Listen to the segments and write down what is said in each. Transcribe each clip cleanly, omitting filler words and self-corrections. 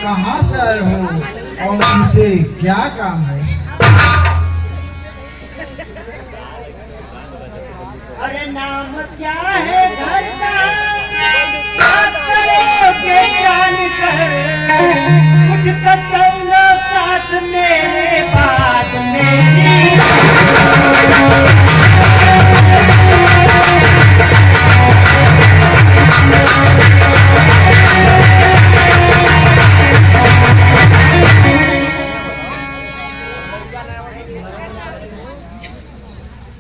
कहाँ से आए हो और तुमसे क्या काम है? अरे नाम क्या है घर का, बात करोगे जान कर, कुछ तो चलो साथ मेरे बात मेरी।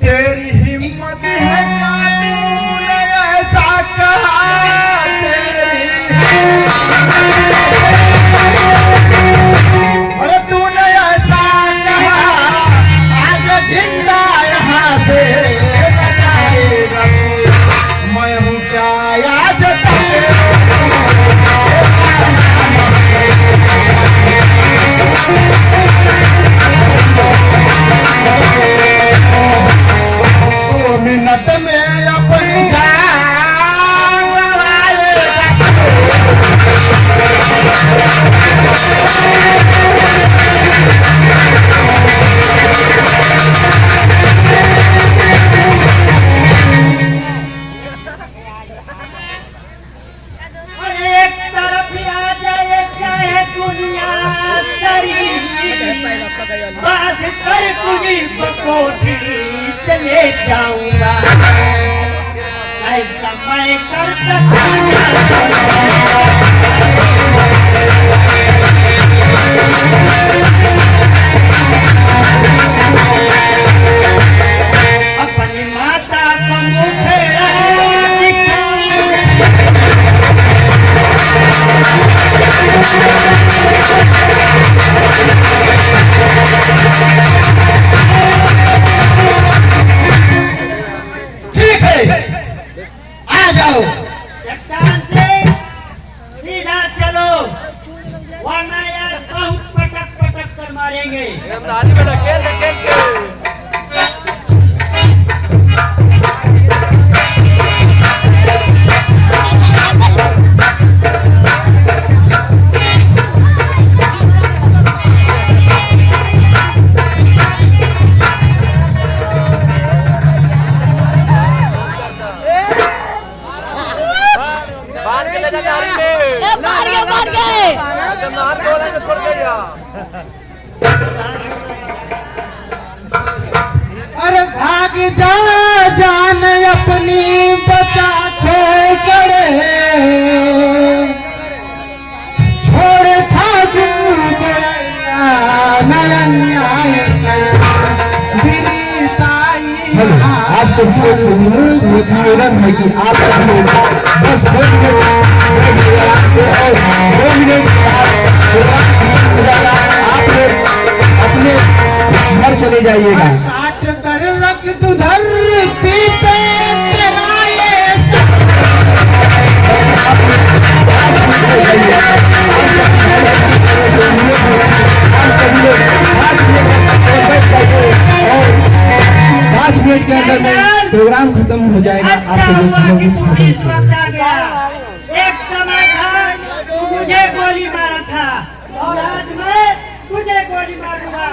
तेरी हिम्मत है ना, तूने ऐसा कहा, अरे तूने ऐसा कहा, आज जिंदा यहाँ से बताएगा मैं हूँ क्या आज मिनट में अपनी जान अरे एक तरफ आ जाए चाहे दुनिया तरी, बात कर पुलिस कोठी चले जाऊंगा, ऐसा मैं कर सकूंगा। अपनी माता को मुखड़ा दिखाऊंगा, ठीक है, आ जाओ। चट्टान से सीधा चलो, वरना यार बहुत पटक पटक कर मारेंगे। अरे भाग जा जान अपनी बचा छोड़, छोड़ भाग आप सबको निवेदन है कि आप बस 2 मिनट आप अपने घर चले जाइएगा। काट कर रख तू धरती पे तेरा ये मिनट के अंदर में प्रोग्राम खत्म हो जाएगा। अच्छा हुआ कि तू बीच वक्त आ गया। एक समय था तू मुझे गोली मारा था और आज मैं तुझे गोली मारूंगा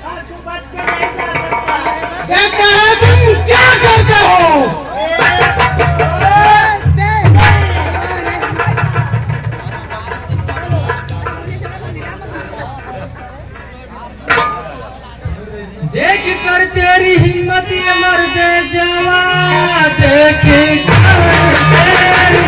और तू बच के नहीं जा सकता। कहते हैं तुम क्या करते हो? देख कर तेरी हिम्मत ये मर्द जवान, देख कर तेरी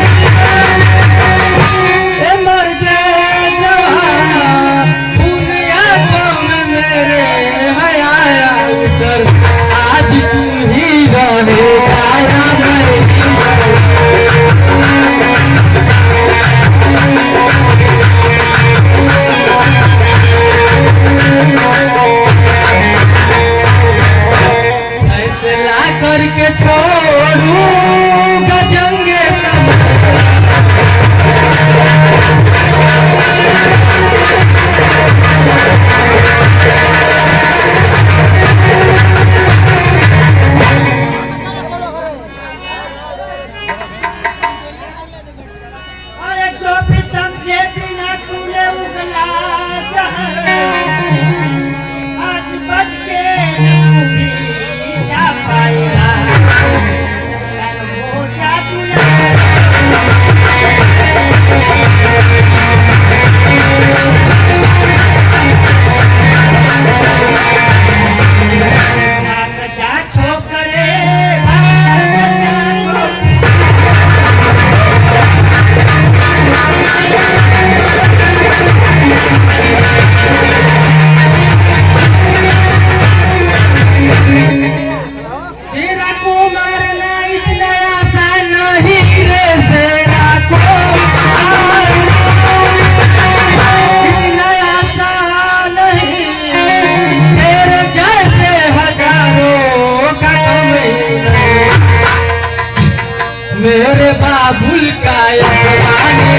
मेरे बाबुल का यजमानी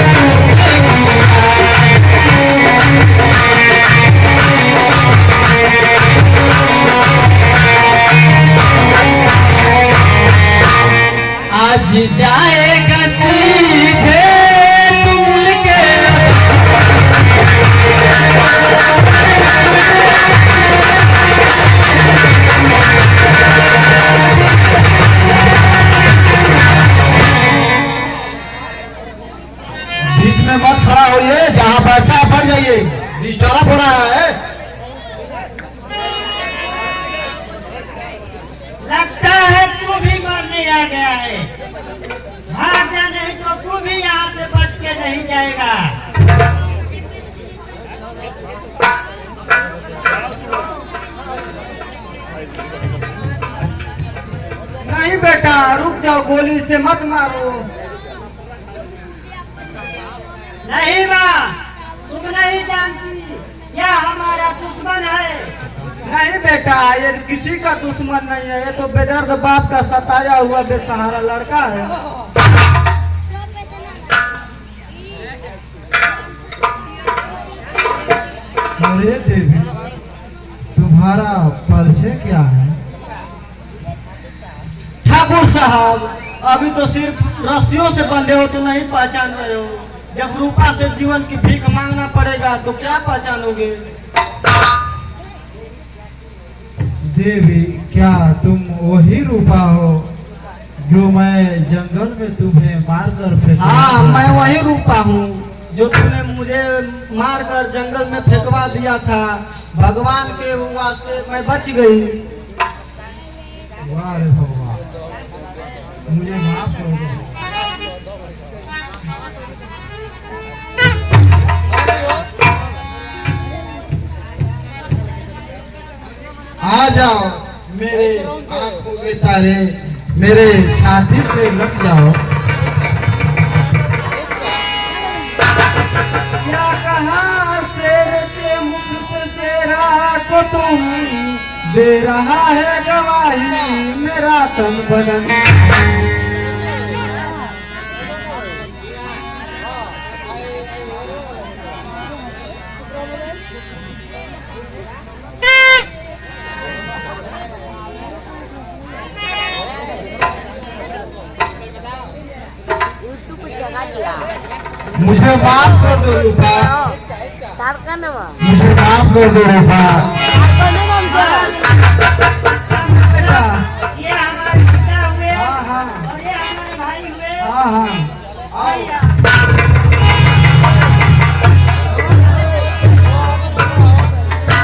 आज जाएगा सीधे तुम के बीच में मत खड़ा होइए, जहाँ बैठा बैठ जाइए, डिस्टर्ब हो रहा है। लगता है तू भी मरने आ गया है। भाग जा, नहीं तो तू भी यहाँ से बच के नहीं जाएगा। नहीं बेटा, रुक जाओ, गोली से मत मारो। नहीं माँ, तुम नहीं जानती, यह हमारा दुश्मन है। नहीं बेटा, ये किसी का दुश्मन नहीं है, ये तो बेदर्द बाप का सताया हुआ बेसहारा लड़का है। अरे देवी, तुम्हारा परिचय क्या है? ठाकुर साहब, अभी तो सिर्फ रस्सियों से बंधे हो तो नहीं पहचान रहे हो। जब रूपा से जीवन की भीख मांगना पड़ेगा तो क्या पहचानोगे? देवी, क्या तुम वही रूपा हो जो मैं जंगल में तुम्हें मारकर फेंका? हाँ, मैं वही रूपा हूँ जो तूने मुझे मारकर जंगल में फेंकवा दिया था। भगवान के वास्ते मैं बच गई। वाह रे भगवान, मुझे माफ कर दो। आ जाओ मेरे आंखों के तारे, मेरे छाती से लग जाओ। क्या कहा शेर के मुख से शेरा को तुम, दे रहा है गवाही मेरा तन बदन। मुझे माफ कर दो रूपा, मुझे माफ कर दो रूपा।